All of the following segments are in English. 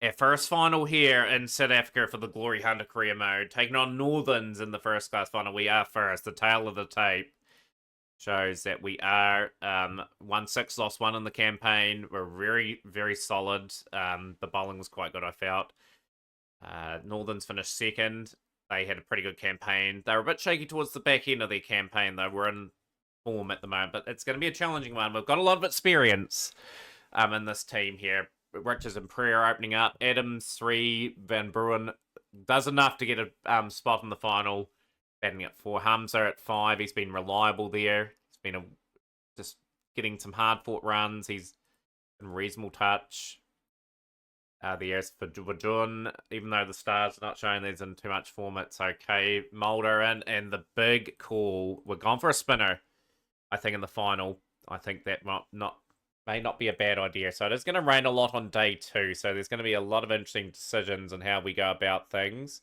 Our first final here in South Africa for the Glory Hunter career mode. Taking on Northerns in the first class final. We are first. The tail of the tape shows that we are 1-6, lost 1 in the campaign. We're very, very solid. The bowling was quite good, I felt. Northerns finished second. They had a pretty good campaign. They were a bit shaky towards the back end of their campaign, though. We're in form at the moment, but it's going to be a challenging one. We've got a lot of experience in this team here. Richards and Prayer opening up. Adams 3, Van Bruin does enough to get a spot in the final. Batting at 4. Hamza at 5. He's been reliable there. He's been just getting some hard-fought runs. He's in reasonable touch. There's for Wajun, even though the stars are not showing these in too much form, it's okay. Mulder in, and the big call. We're gone for a spinner, I think, in the final. I think that may not be a bad idea. So it is going to rain a lot on day 2. So there's going to be a lot of interesting decisions on how we go about things.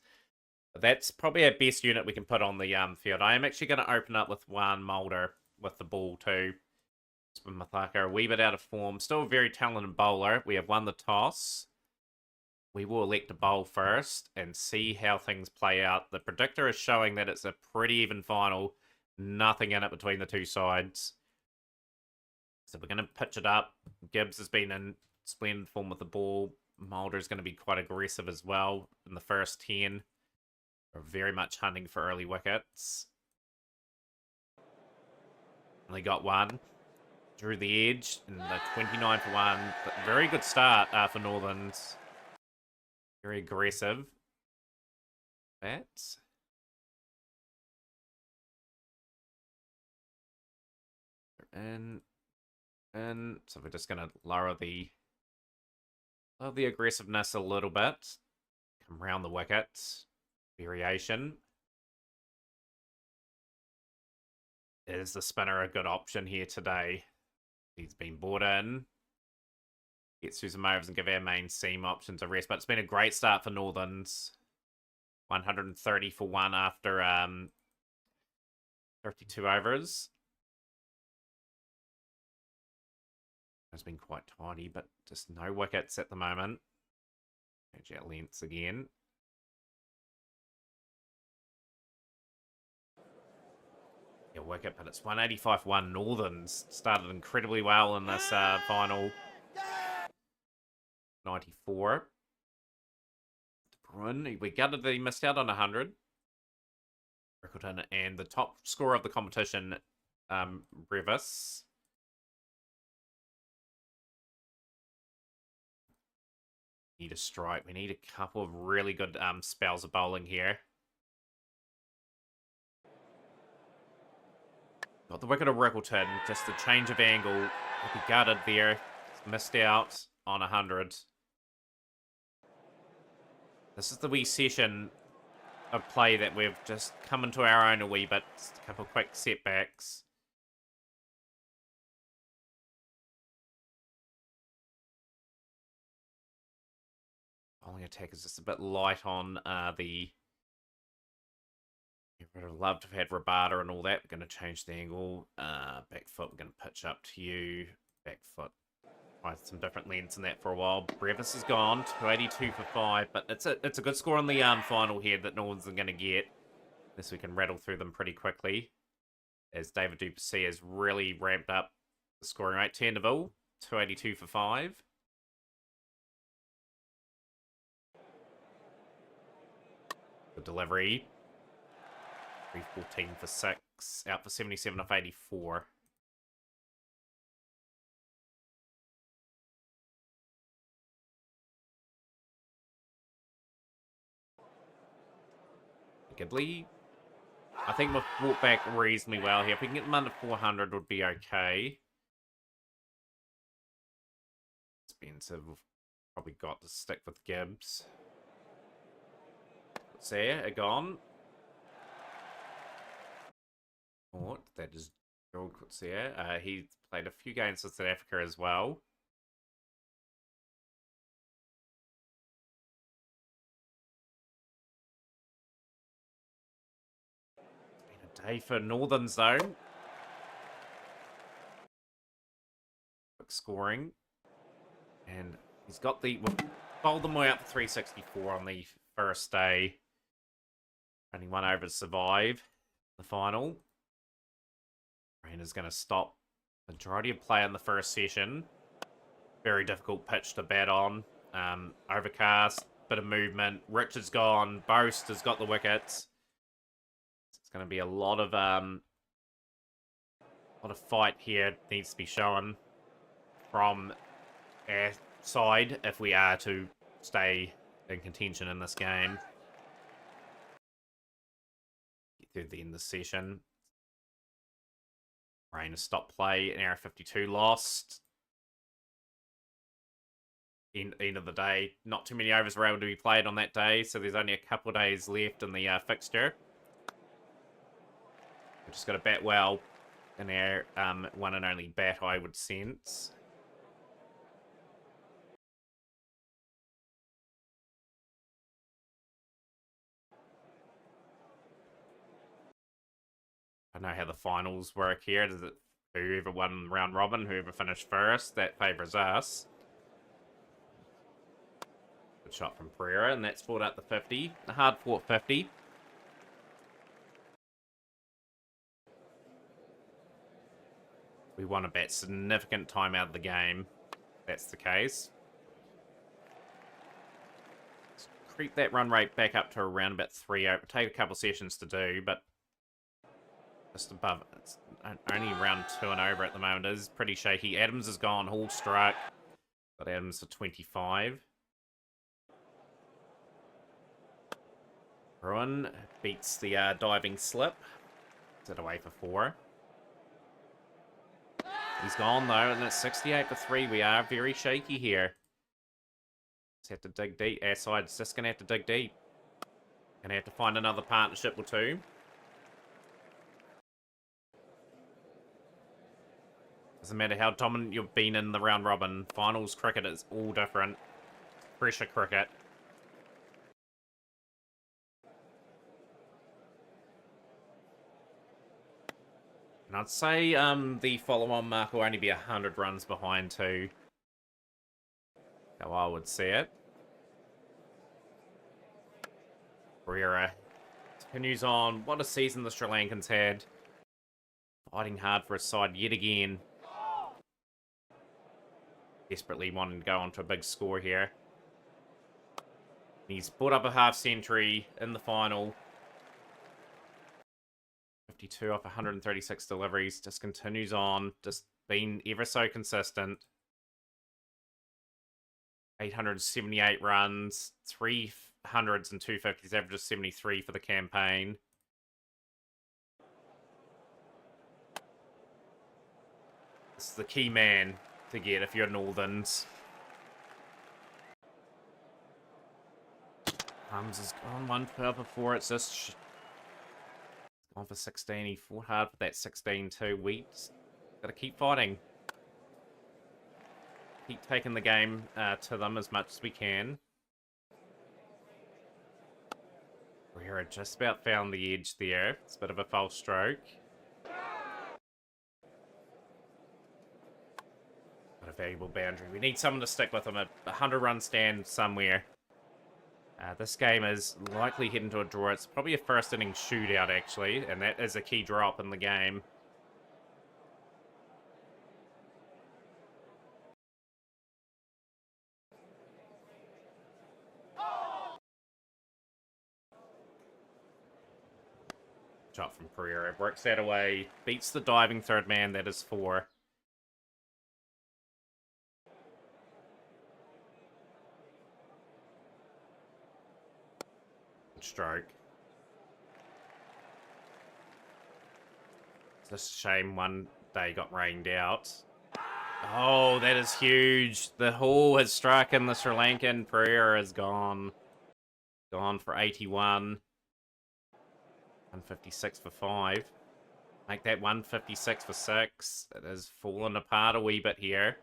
But that's probably our best unit we can put on the field. I am actually going to open up with one Mulder with the ball too. Mathaka a wee bit out of form. Still a very talented bowler. We have won the toss. We will elect to bowl first and see how things play out. The predictor is showing that it's a pretty even final. Nothing in it between the two sides. So we're going to pitch it up. Gibbs has been in splendid form with the ball. Mulder is going to be quite aggressive as well in the first 10. We're very much hunting for early wickets. Only got one. Drew the edge in the 29 for 1. But very good start for Northerns. Very aggressive. Bats. And so we're just going to lower the aggressiveness a little bit. Come round the wickets. Variation. Is the spinner a good option here today? He's been brought in. Gets through some overs and give our main seam options a rest. But it's been a great start for Northerns. 130 for 1 after 32 overs. It's been quite tidy, but just no wickets at the moment. Change out lengths again. Yeah, wicket, but it's 185 for 1. Northerns started incredibly well in this final. 94. We gutted that he missed out on 100. Rickleton and the top scorer of the competition, Revis. Need a strike. We need a couple of really good spells of bowling here. Got the wicket of Rickleton. Just a change of angle. He gutted there. Missed out on 100. This is the wee session of play that we've just come into our own a wee bit. Just a couple of quick setbacks. Bowling attack is just a bit light on the... I would have loved to have had Rabada and all that. We're going to change the angle. Back foot, we're going to pitch up to you. Back foot. Try some different lengths in that for a while. Brevis is gone, 282 for 5, but it's a good score on the final here that Northerns are going to get. This we can rattle through them pretty quickly. As David Duplessis has really ramped up the scoring rate. Tendeville, 282 for 5. The delivery. 314 for 6. Out for 77 off 84. Gidley. I think we've brought back reasonably well here. If we can get them under 400, would be okay. Expensive. We've probably got to stick with Gibbs. What's there? A gone. What? That is Gerald Kutsia. He played a few games for South Africa as well. Day for Northerns, though. Quick scoring. And he's got the... bowled them way up for 364 on the first day. Only one over to survive the final. Rain is going to stop majority of play in the first session. Very difficult pitch to bat on. Overcast, bit of movement. Rich is gone. Boast has got the wickets. It's going to be a lot of fight here. Needs to be shown from our side if we are to stay in contention in this game. Get through the end of the session. Rain has stopped play. An error 52 lost. End of the day. Not too many overs were able to be played on that day, so there's only a couple of days left in the fixture. We've just got to bat well in our one and only bat, I would sense. I know how the finals work here. Does it whoever won round robin, whoever finished first, that favours us. Good shot from Pereira, and that's fought out the 50. A hard fought 50. We want to bat significant time out of the game. That's the case. Let's creep that run rate back up to around about 3. It'll take a couple sessions to do, but just above. It's only round 2 and over at the moment. It is pretty shaky. Adams is gone. Hall struck. Got Adams for 25. Bruin beats the diving slip. Is it away for 4? He's gone though, and it's 68 for 3. We are very shaky here. Just have to dig deep. Our side's just going to have to dig deep. Going to have to find another partnership or two. Doesn't matter how dominant you've been in the round robin. Finals cricket is all different. Pressure cricket. And I'd say the follow-on mark will only be 100 runs behind too. How I would see it. Pereira continues on. What a season the Sri Lankans had. Fighting hard for his side yet again. Desperately wanting to go on to a big score here. He's brought up a half century in the final. 52 off 136 deliveries. Just continues on. Just been ever so consistent. 878 runs. 300s and 250s. Average of 73 for the campaign. This is the key man to get if you're Northerns. Hums has gone 112 before. It's just gone for 16. He fought hard for that 16 too. We just gotta keep fighting. Keep taking the game to them as much as we can. We're just about found the edge there. It's a bit of a false stroke. But a valuable boundary. We need someone to stick with them. A 100-run stand somewhere. This game is likely heading to a draw. It's probably a first inning shootout, actually, and that is a key drop in the game. Shot from Pereira. Works that away. Beats the diving third man. That is 4. Stroke. It's just a shame one day got rained out. Oh, that is huge. The Hall has struck and the Sri Lankan. Pereira is gone. Gone for 81. 156 for 5. Make that 156 for 6. It has fallen apart a wee bit here.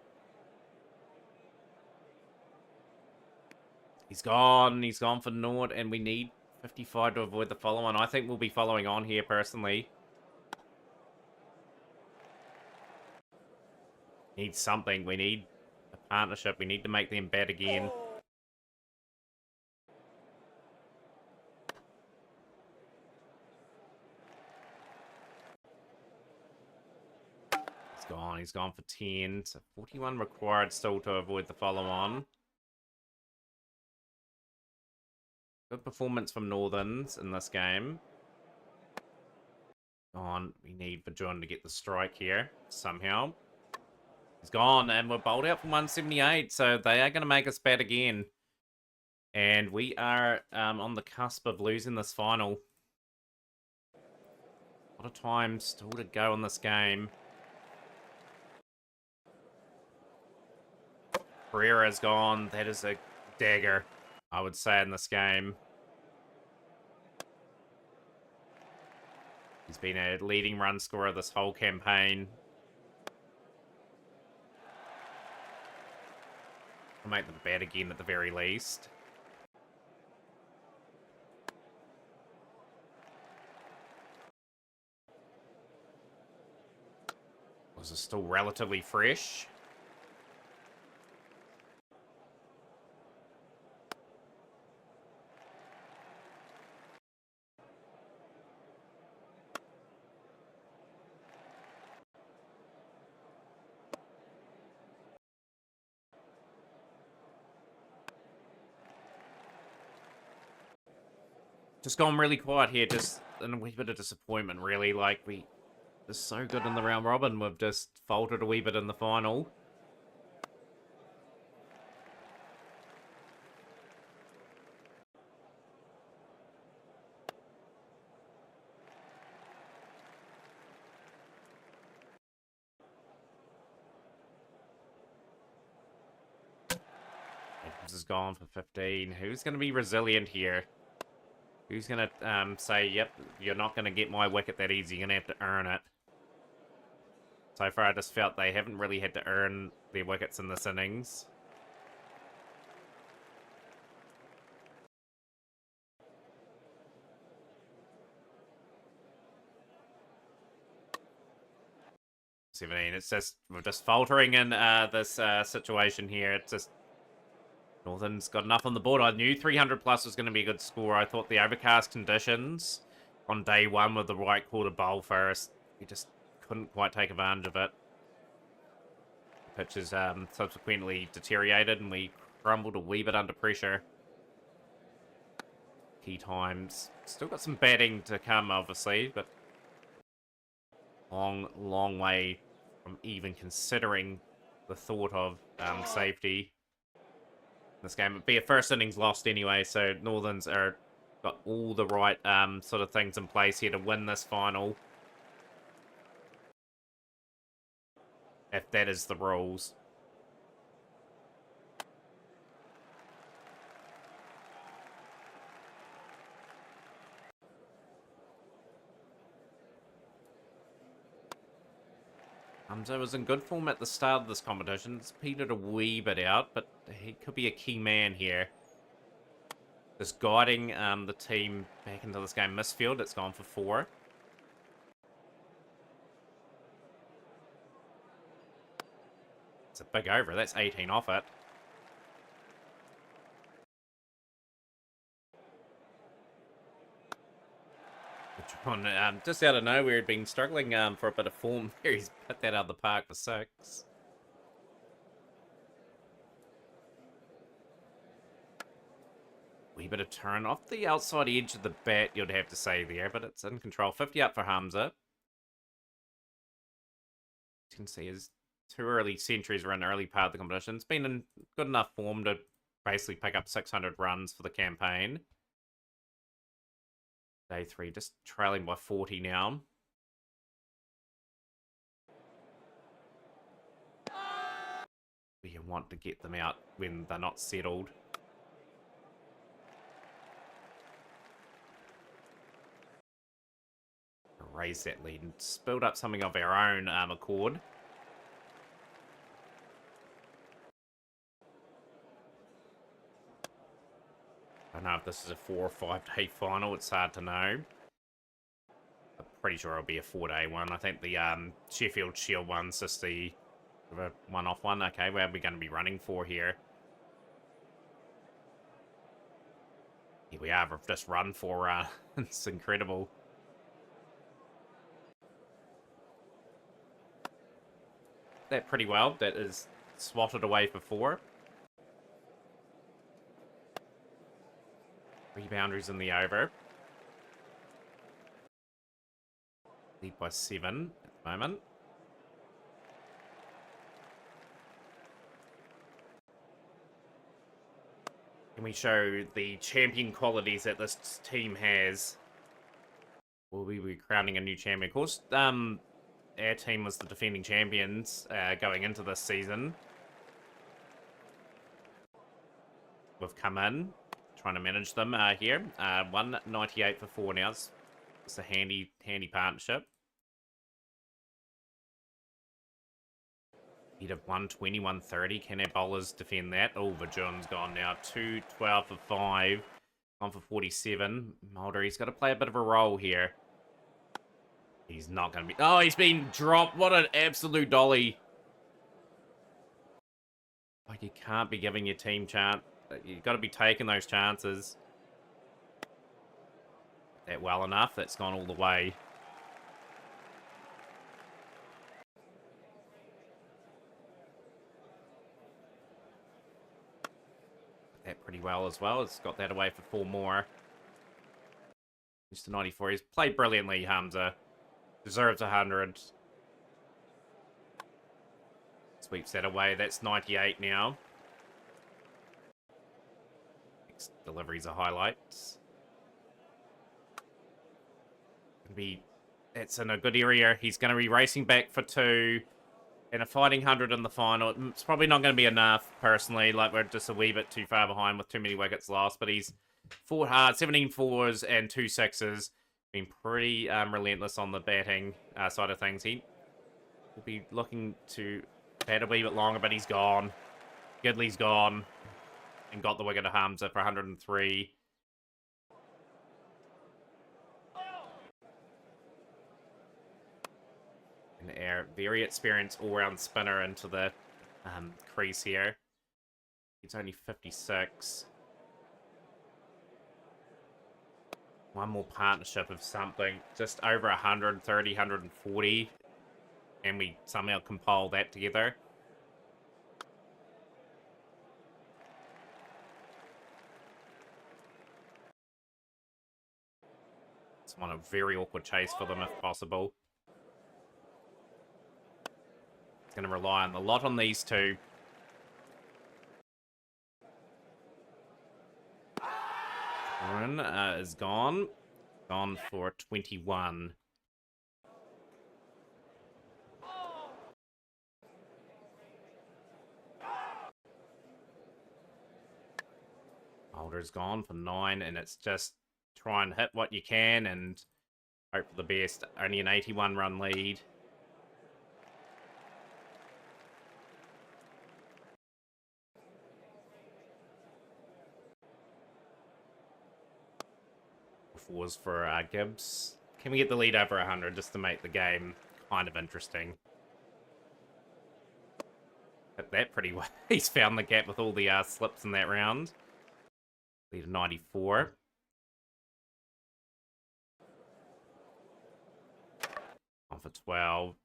He's gone. He's gone for naught, and we need 55 to avoid the follow-on. I think we'll be following on here, personally. Need something. We need a partnership. We need to make them bat again. Oh, he's gone for 10. So 41 required still to avoid the follow-on. Good performance from Northerns in this game. On, we need Vajon to get the strike here somehow. He's gone, and we're bowled out for 178, so they are going to make us bat again. And we are on the cusp of losing this final. A lot of time still to go in this game. Pereira's gone. That is a dagger, I would say, in this game. He's been a leading run scorer this whole campaign. I'll make them bat again at the very least. This is still relatively fresh. Just gone really quiet here, just in a wee bit of disappointment, really. Like, we are so good in the round robin, we've just faltered a wee bit in the final. Adams is gone for 15. Who's going to be resilient here? Who's going to say, yep, you're not going to get my wicket that easy. You're going to have to earn it. So far, I just felt they haven't really had to earn their wickets in this innings. It's just, we're just faltering in this situation here. It's just, Northern's got enough on the board. I knew 300 plus was going to be a good score. I thought the overcast conditions on day one with the right call to bowl first, we just couldn't quite take advantage of it. The pitch has subsequently deteriorated and we crumbled a wee bit under pressure. Key times. Still got some batting to come, obviously, but long way from even considering the thought of safety. This game would be a first innings lost anyway, so Northerns are got all the right sort of things in place here to win this final. If that is the rules. Hamza was in good form at the start of this competition. It's petered a wee bit out, but he could be a key man here. Just guiding the team back into this game. Misfield, it's gone for 4. It's a big over. That's 18 off it. Just out of nowhere, had been struggling for a bit of form there. He's put that out of the park for 6. Wee bit of turn off the outside edge of the bat, you'd have to say there, but it's in control. 50 up for Hamza. You can see his 2 early centuries were in the early part of the competition. It's been in good enough form to basically pick up 600 runs for the campaign. Day 3, just trailing by 40 now. We want to get them out when they're not settled. Raise that lead and build up something of our own accord. I don't know if this is a 4 or 5 day final. It's hard to know. I'm pretty sure it'll be a 4-day one. I think the Sheffield Shield one's just the one-off one. Okay, where are we going to be running for here? Here we are. We've just run for. It's incredible. that pretty well. That is swatted away for 4. 3 boundaries in the over. Lead by 7 at the moment. Can we show the champion qualities that this team has? Will we be crowning a new champion? Of course, our team was the defending champions going into this season. We've come in, trying to manage them here. 198 for 4 now. It's a handy partnership. Heat of 120, 130. Can our bowlers defend that? Oh, Vajun's gone now. 212 for 5. Gone for 47. Mulder, he's got to play a bit of a role here. He's not going to be... Oh, he's been dropped. What an absolute dolly. Like, you can't be giving your team chance. You've got to be taking those chances. That well enough. That's gone all the way. That pretty well as well. It's got that away for 4 more. Mr. 94. He's played brilliantly, Hamza. Deserves 100. Sweeps that away. That's 98 now. Next delivery's a highlight. That's in a good area. He's going to be racing back for 2. And a fighting 100 in the final. It's probably not going to be enough, personally. Like, we're just a wee bit too far behind with too many wickets lost. But he's fought hard. 17 fours and 2 sixes. Been pretty relentless on the batting side of things. He will be looking to bat a wee bit longer, but he's gone. Gidley's gone. And got the wicket to Hamza for 103. And our very experienced all-round spinner into the crease here. He's only 56. One more partnership of something. Just over 130, 140. And we somehow compile that together. It's one a very awkward chase for them if possible. It's going to rely a lot on these two. Warren is gone. Gone for 21. Mulder's gone for 9, and it's just try and hit what you can and hope for the best. Only an 81-run lead. Fours for Gibbs. Can we get the lead over 100 just to make the game kind of interesting? Hit that pretty well. He's found the gap with all the slips in that round. Lead of 94. On for 12.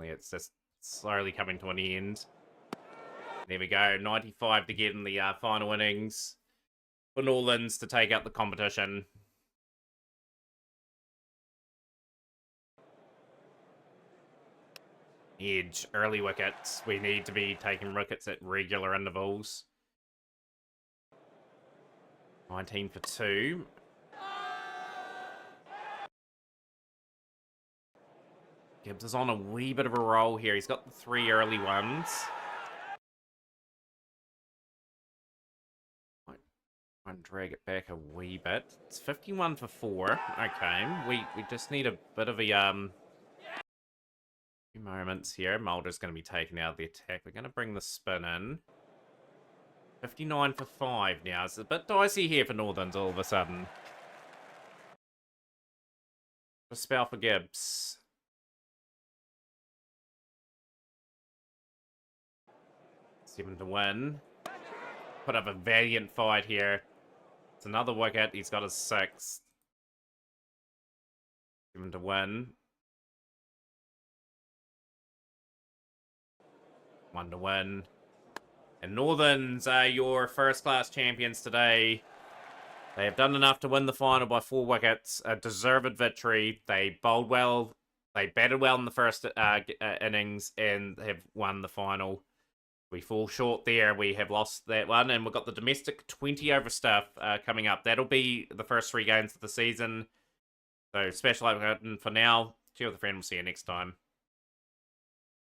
It's just slowly coming to an end. There we go. 95 to get in the final innings for Norlands to take out the competition. Edge, early wickets. We need to be taking wickets at regular intervals. 19 for 2. Gibbs is on a wee bit of a roll here. He's got the 3 early ones. Might try and drag it back a wee bit. It's 51 for 4. Okay, we just need a bit of a moments here. Mulder's going to be taken out of the attack. We're going to bring the spin in. 59 for 5 now. It's a bit dicey here for Northerns all of a sudden. A spell for Gibbs. Seven to win. Put up a valiant fight here. It's another wicket. He's got a 6th. 7 to win. 1 to win. And Northerns are your first-class champions today. They have done enough to win the final by 4 wickets. A deserved victory. They bowled well. They batted well in the first innings and have won the final. We fall short there. We have lost that one. And we've got the domestic 20 over stuff coming up. That'll be the first 3 games of the season. So special for now. Chill with a friend. We'll see you next time.